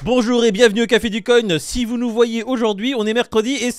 Bonjour et bienvenue au Café du Coin. Si vous nous voyez aujourd'hui, on est mercredi et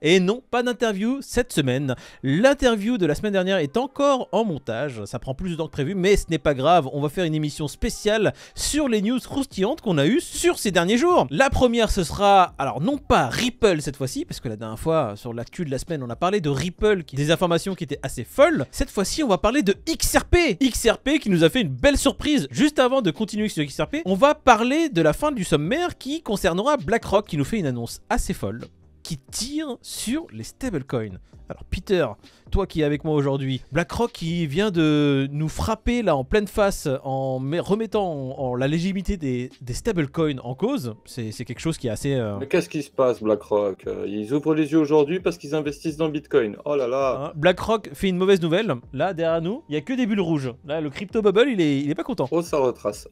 Et non, pas d'interview cette semaine. L'interview de la semaine dernière est encore en montage. Ça prend plus de temps que prévu, mais ce n'est pas grave. On va faire une émission spéciale sur les news croustillantes qu'on a eues sur ces derniers jours. La première, ce sera, alors non pas Ripple cette fois-ci, parce que la dernière fois, sur l'actu de la semaine, on a parlé de Ripple, des informations qui étaient assez folles. Cette fois-ci, on va parler de XRP. XRP qui nous a fait une belle surprise. Juste avant de continuer sur XRP, on va parler de la fin du sommaire qui concernera BlackRock, qui nous fait une annonce assez folle, qui tire sur les stablecoins. Alors Peter, toi qui es avec moi aujourd'hui, BlackRock qui vient de nous frapper là en pleine face en remettant la légitimité des stablecoins en cause, c'est quelque chose qui est assez... Mais qu'est-ce qui se passe BlackRock? Ils ouvrent les yeux aujourd'hui parce qu'ils investissent dans Bitcoin. Oh là là. BlackRock fait une mauvaise nouvelle. Là derrière nous, il n'y a que des bulles rouges. Là le crypto bubble il est pas content. Oh ça retrace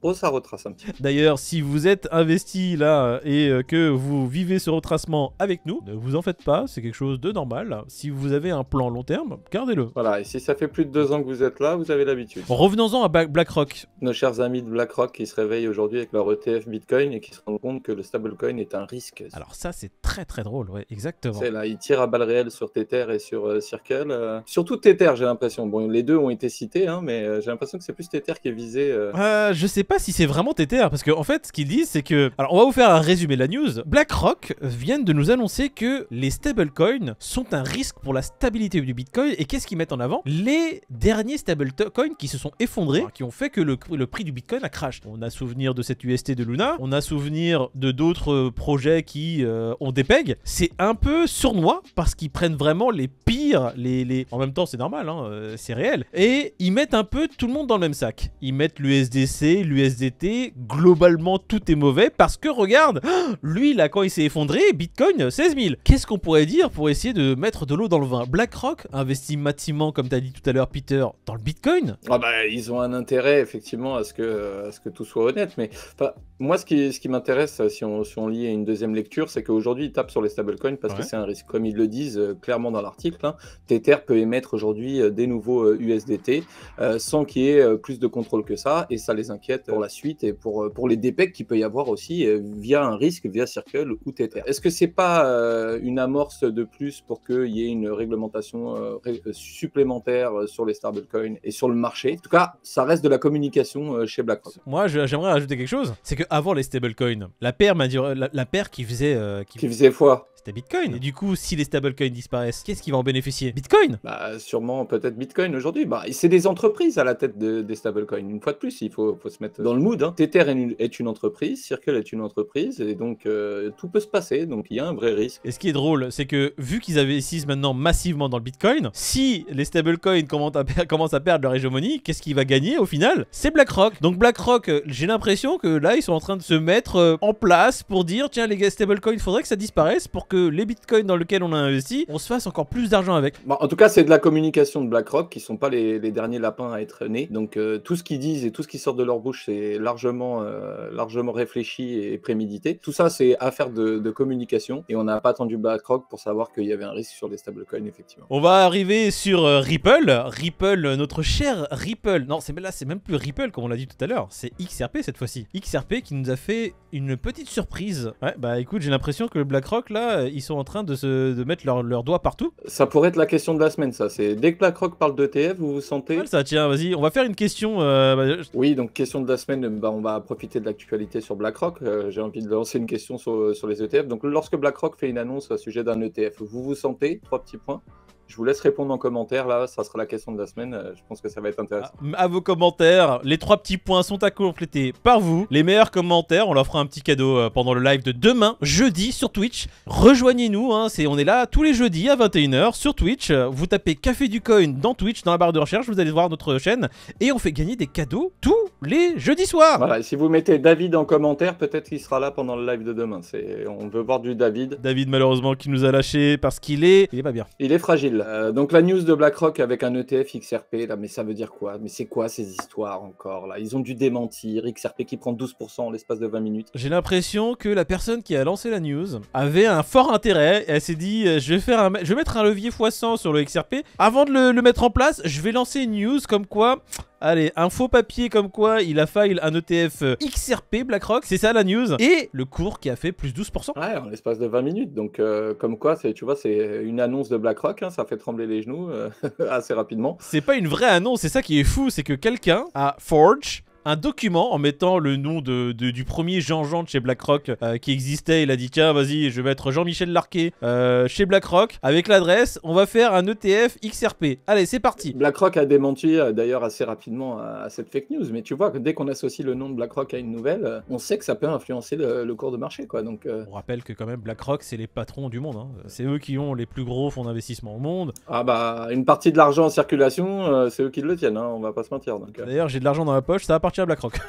un petit peu. D'ailleurs si vous êtes investi là et que vous vivez ce retracement avec nous, ne vous en faites pas, c'est quelque chose de normal. Si vous avez un plan long terme, gardez-le. Voilà, et si ça fait plus de 2 ans que vous êtes là, vous avez l'habitude. Revenons-en à BlackRock. Nos chers amis de BlackRock qui se réveillent aujourd'hui avec leur ETF Bitcoin et qui se rendent compte que le stablecoin est un risque. Alors ça c'est très très drôle, ouais, exactement. C'est là, ils tirent à balles réelles sur Tether et sur Circle. Surtout Tether, j'ai l'impression. Bon, les deux ont été cités, hein, mais j'ai l'impression que c'est plus Tether qui est visé. Je sais pas si c'est vraiment Tether, parce qu'en fait, ce qu'ils disent, c'est que... Alors, on va vous faire un résumé de la news. BlackRock viennent de nous annoncer que les stablecoins sont un risque pour la stabilité du Bitcoin. Et qu'est-ce qu'ils mettent en avant? Les derniers stablecoins qui se sont effondrés, qui ont fait que le prix du Bitcoin a crash. On a souvenir de cette UST de Luna, on a souvenir de d'autres projets qui ont des pegs. C'est un peu sournois, parce qu'ils prennent vraiment les pires, En même temps, c'est normal, hein, c'est réel. Et ils mettent un peu tout le monde dans le même sac. Ils mettent l'USDC, l'USDT, globalement tout est mauvais, parce que regarde, lui là quand il s'est effondré, Bitcoin 16 000. Qu'est-ce qu'on pourrait dire pour essayer de mettre de l'eau dans le vin? BlackRock investit massivement, comme tu as dit tout à l'heure Peter, dans le Bitcoin. Ah bah, ils ont un intérêt effectivement à ce que tout soit honnête, mais moi ce qui m'intéresse si on lit une deuxième lecture, c'est qu'aujourd'hui ils tapent sur les stablecoins parce que c'est un risque. Comme ils le disent clairement dans l'article, hein, Tether peut émettre aujourd'hui des nouveaux USDT sans qu'il y ait plus de contrôle que ça, et ça les inquiète pour la suite et pour les DPEG qu'il peut y avoir aussi via un risque, via Circle ou Tether. Est-ce que c'est pas une amorce de plus pour qu'il y ait une réglementation supplémentaire sur les stablecoins et sur le marché? En tout cas, ça reste de la communication chez BlackRock. Moi, j'aimerais rajouter quelque chose, c'est qu'avant les stablecoins, la paire qui faisait... Qui faisait foi. C'était Bitcoin. Et du coup, si les stablecoins disparaissent, qu'est-ce qui va en bénéficier? Bitcoin? Bah, sûrement peut-être Bitcoin aujourd'hui. Bah, c'est des entreprises à la tête des stablecoins. Une fois de plus, il faut se mettre dans le mood. Hein. Tether est une entreprise, Circle est une entreprise, et donc tout peut se passer. Donc il y a un vrai risque. Et ce qui est drôle, c'est que vu qu'ils investissent maintenant massivement dans le Bitcoin, si les stablecoins commencent à perdre leur hégémonie, qu'est-ce qui va gagner au final? C'est BlackRock. Donc BlackRock, j'ai l'impression que là, ils sont en train de se mettre en place pour dire, tiens les gars, stablecoins, il faudrait que ça disparaisse pour que les bitcoins dans lesquels on a investi, on se fasse encore plus d'argent avec. Bon, en tout cas, c'est de la communication de BlackRock qui sont pas les derniers lapins à être nés. Donc tout ce qu'ils disent et tout ce qui sort de leur bouche, c'est largement réfléchi et prémédité. Tout ça, c'est affaire de communication, et on n'a pas attendu BlackRock pour savoir qu'il y avait un risque sur les stablecoins, effectivement. On va arriver sur Ripple. Ripple, notre cher Ripple. Non, c'est même plus Ripple comme on l'a dit tout à l'heure, c'est XRP cette fois-ci. XRP qui nous a fait une petite surprise. Ouais, bah écoute, j'ai l'impression que BlackRock là, ils sont en train de mettre leurs doigts partout. Ça pourrait être la question de la semaine, ça. C'est dès que BlackRock parle d'ETF, vous vous sentez... Ouais, ça, tiens, vas-y, on va faire une question... Oui, donc question de la semaine, on va profiter de l'actualité sur BlackRock. J'ai envie de lancer une question sur les ETF. Donc lorsque BlackRock fait une annonce au sujet d'un ETF, vous vous sentez? 3 petits points. Je vous laisse répondre en commentaire, là, ça sera la question de la semaine, je pense que ça va être intéressant. À vos commentaires, les 3 petits points sont à compléter par vous. Les meilleurs commentaires, on leur fera un petit cadeau pendant le live de demain, jeudi, sur Twitch. Rejoignez-nous, hein, on est là tous les jeudis à 21 h sur Twitch. Vous tapez Café du Coin dans Twitch, dans la barre de recherche, vous allez voir notre chaîne. Et on fait gagner des cadeaux tous les jeudis soirs. Voilà, et si vous mettez David en commentaire, peut-être qu'il sera là pendant le live de demain. On veut voir du David. David, malheureusement, qui nous a lâché parce qu'il est pas bien. Il est fragile. Donc la news de BlackRock avec un ETF XRP, là, mais ça veut dire quoi? Mais c'est quoi ces histoires encore là? Ils ont dû démentir. XRP qui prend 12% en l'espace de 20 minutes. J'ai l'impression que la personne qui a lancé la news avait un fort intérêt. Elle s'est dit, je vais mettre un levier x100 sur le XRP. Avant de le mettre en place, je vais lancer une news comme quoi... Allez, un faux papier comme quoi il a file un ETF XRP BlackRock, c'est ça la news. Et le cours qui a fait plus 12%. Ouais, en l'espace de 20 minutes. Donc, comme quoi, tu vois, c'est une annonce de BlackRock, hein, ça fait trembler les genoux assez rapidement. C'est pas une vraie annonce, c'est ça qui est fou, c'est que quelqu'un a forge un document en mettant le nom du premier Jean-Jean de chez BlackRock qui existait. Il a dit tiens vas-y je vais mettre Jean-Michel Larquet chez BlackRock avec l'adresse, on va faire un ETF XRP. Allez c'est parti. BlackRock a démenti d'ailleurs assez rapidement à cette fake news, mais tu vois que dès qu'on associe le nom de BlackRock à une nouvelle, on sait que ça peut influencer le cours de marché quoi. Donc, on rappelle que quand même BlackRock c'est les patrons du monde, hein. C'est eux qui ont les plus gros fonds d'investissement au monde. Ah bah une partie de l'argent en circulation c'est eux qui le tiennent, hein, on va pas se mentir. D'ailleurs j'ai de l'argent dans ma poche, ça va partir à BlackRock.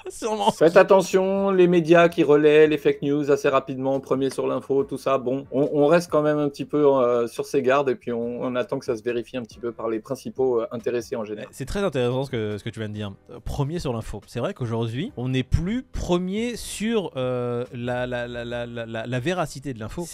Sûrement. Faites attention, les médias qui relaient les fake news assez rapidement, premier sur l'info, tout ça, bon, on reste quand même un petit peu sur ses gardes et puis on attend que ça se vérifie un petit peu par les principaux intéressés en général. C'est très intéressant ce que tu viens de dire. Premier sur l'info. C'est vrai qu'aujourd'hui, on n'est plus premier sur la véracité de l'info.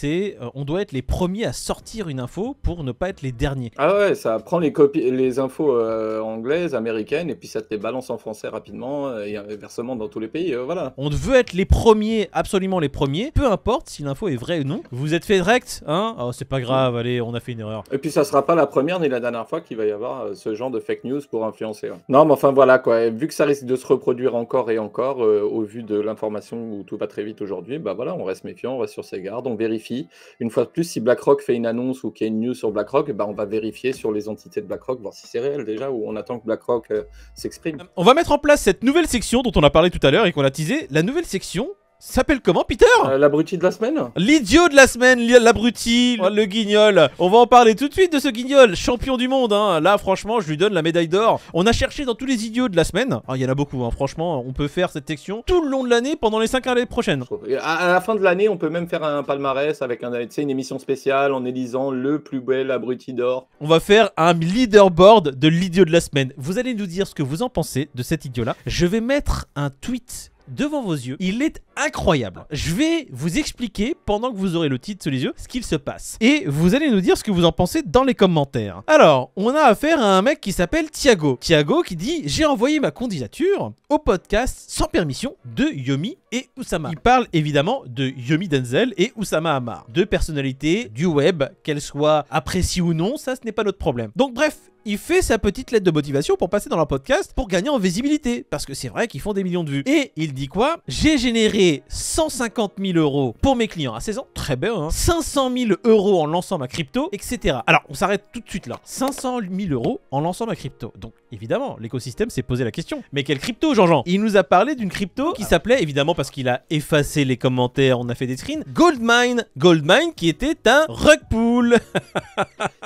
On doit être les premiers à sortir une info pour ne pas être les derniers. Ah ouais, ça prend les infos anglaises, américaines et puis ça te les balance en français rapidement et inversement dans tous les pays, voilà. On veut être les premiers, absolument les premiers, peu importe si l'info est vraie ou non. Vous êtes fait direct, hein? Oh, c'est pas grave, allez, on a fait une erreur. Et puis ça sera pas la première ni la dernière fois qu'il va y avoir ce genre de fake news pour influencer. Ouais. Non, mais enfin voilà quoi, vu que ça risque de se reproduire encore et encore, au vu de l'information où tout va très vite aujourd'hui, bah voilà, on reste méfiant, on reste sur ses gardes, on vérifie. Une fois de plus, si BlackRock fait une annonce ou qu'il y a une news sur BlackRock, bah on va vérifier sur les entités de BlackRock, voir si c'est réel déjà, ou on attend que BlackRock s'exprime. On va mettre en place cette nouvelle section dont on a parlé tout à l'heure et qu'on a teasé. La nouvelle section s'appelle comment, Peter? L'abruti de la semaine? L'idiot de la semaine, l'abruti, le guignol. On va en parler tout de suite de ce guignol, champion du monde, hein. Là, franchement, je lui donne la médaille d'or. On a cherché dans tous les idiots de la semaine. Alors, il y en a beaucoup, hein. Franchement, on peut faire cette section tout le long de l'année pendant les 5 années prochaines. Et à la fin de l'année, on peut même faire un palmarès avec une émission spéciale en élisant le plus bel abruti d'or. On va faire un leaderboard de l'idiot de la semaine. Vous allez nous dire ce que vous en pensez de cet idiot-là. Je vais mettre un tweet devant vos yeux, il est incroyable. Je vais vous expliquer, pendant que vous aurez le titre sous les yeux, ce qu'il se passe. Et vous allez nous dire ce que vous en pensez dans les commentaires. Alors, on a affaire à un mec qui s'appelle Thiago. Thiago qui dit « J'ai envoyé ma candidature au podcast sans permission de Yomi et Oussama ». Il parle évidemment de Yomi Denzel et Oussama Hamar. Deux personnalités du web, qu'elles soient appréciées ou non, ça ce n'est pas notre problème. Donc bref, il fait sa petite lettre de motivation pour passer dans leur podcast pour gagner en visibilité. Parce que c'est vrai qu'ils font des millions de vues. Et il dit quoi? J'ai généré 150 000 € pour mes clients à 16 ans. Très bien, hein. 500 000 € en lançant ma crypto, etc. Alors, on s'arrête tout de suite là. 500 000 € en lançant ma crypto. Donc, évidemment, l'écosystème s'est posé la question. Mais quelle crypto, Jean-Jean? Il nous a parlé d'une crypto qui s'appelait, évidemment, parce qu'il a effacé les commentaires, on a fait des screens, Goldmine. Goldmine qui était un rug pool.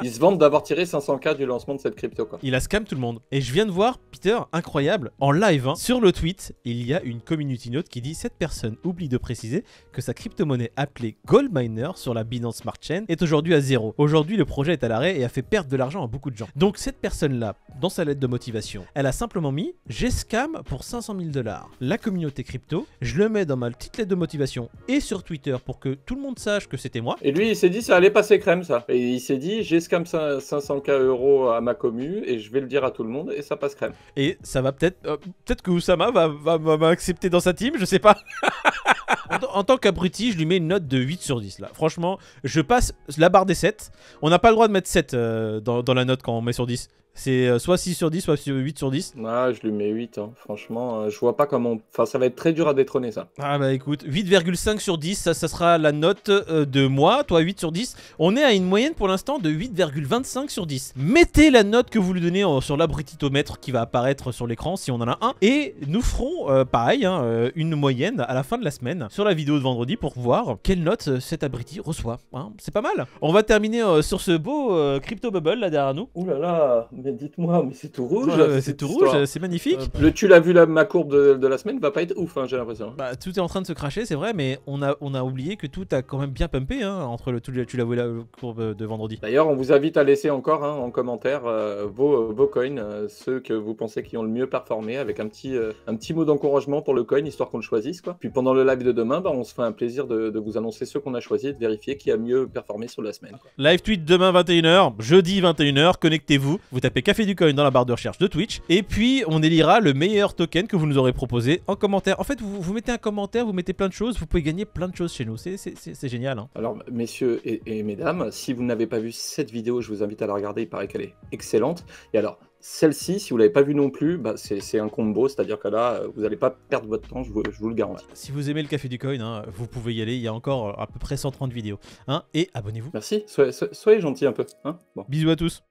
Ils se vantent d'avoir tiré 500K du lancement de cette crypto quoi. Il a scam tout le monde. Et je viens de voir, Peter, incroyable, en live, hein, sur le tweet, il y a une community note qui dit « Cette personne oublie de préciser que sa crypto-monnaie appelée Goldminer sur la Binance Smart Chain est aujourd'hui à 0. Aujourd'hui, le projet est à l'arrêt et a fait perdre de l'argent à beaucoup de gens. » Donc cette personne-là, dans sa lettre de motivation, elle a simplement mis « J'ai scam pour 500 000 $. La communauté crypto, je le mets dans ma petite lettre de motivation et sur Twitter pour que tout le monde sache que c'était moi. » Et lui, il s'est dit ça allait passer crème ça. Et il s'est dit « J'ai scam 500K € à ma commu et je vais le dire à tout le monde et ça passe crème. » Et ça va peut-être que Oussama va m'accepter dans sa team, je sais pas. En tant qu'abruti, je lui mets une note de 8 sur 10 là. Franchement, je passe la barre des 7. On n'a pas le droit de mettre 7 dans la note quand on met sur 10. C'est soit 6 sur 10, soit 8 sur 10. Ah, je lui mets 8, hein. Franchement, je vois pas comment... Enfin, ça va être très dur à détrôner, ça. Ah bah écoute, 8,5 sur 10, ça sera la note de moi, toi 8 sur 10. On est à une moyenne pour l'instant de 8,25 sur 10. Mettez la note que vous lui donnez sur l'abruitomètre qui va apparaître sur l'écran, si on en a un. Et nous ferons, pareil, hein, une moyenne à la fin de la semaine, sur la vidéo de vendredi, pour voir quelle note cet abruti reçoit. Hein, c'est pas mal. On va terminer sur ce beau crypto bubble là derrière nous. Ouh là là, mais dites-moi, mais c'est tout rouge. C'est tout rouge, c'est magnifique. Tu l'as vu là, ma courbe de la semaine va pas être ouf, hein, j'ai l'impression. Bah, tout est en train de se cracher, c'est vrai, mais on a oublié que tout a quand même bien pumpé, hein, entre tu l'as vu la courbe de vendredi. D'ailleurs, on vous invite à laisser encore en commentaire vos coins, ceux que vous pensez qui ont le mieux performé, avec un petit mot d'encouragement pour le coin, histoire qu'on le choisisse, quoi. Puis pendant le live de demain, bah, on se fait un plaisir de vous annoncer ceux qu'on a choisis et de vérifier qui a mieux performé sur la semaine, quoi. Live tweet demain 21h, jeudi 21h, connectez-vous, vous tapez tapez Café du Coin dans la barre de recherche de Twitch. Et puis, on élira le meilleur token que vous nous aurez proposé en commentaire. En fait, vous mettez un commentaire, vous mettez plein de choses, vous pouvez gagner plein de choses chez nous. C'est génial. Hein. Alors, messieurs et mesdames, si vous n'avez pas vu cette vidéo, je vous invite à la regarder. Il paraît qu'elle est excellente. Et alors, celle-ci, si vous ne l'avez pas vue non plus, bah, c'est un combo. C'est-à-dire que là, vous n'allez pas perdre votre temps, je vous le garantis. Si vous aimez le Café du Coin, hein, vous pouvez y aller. Il y a encore à peu près 130 vidéos. Hein, et abonnez-vous. Merci. Soyez gentils un peu. Hein, bon. Bisous à tous.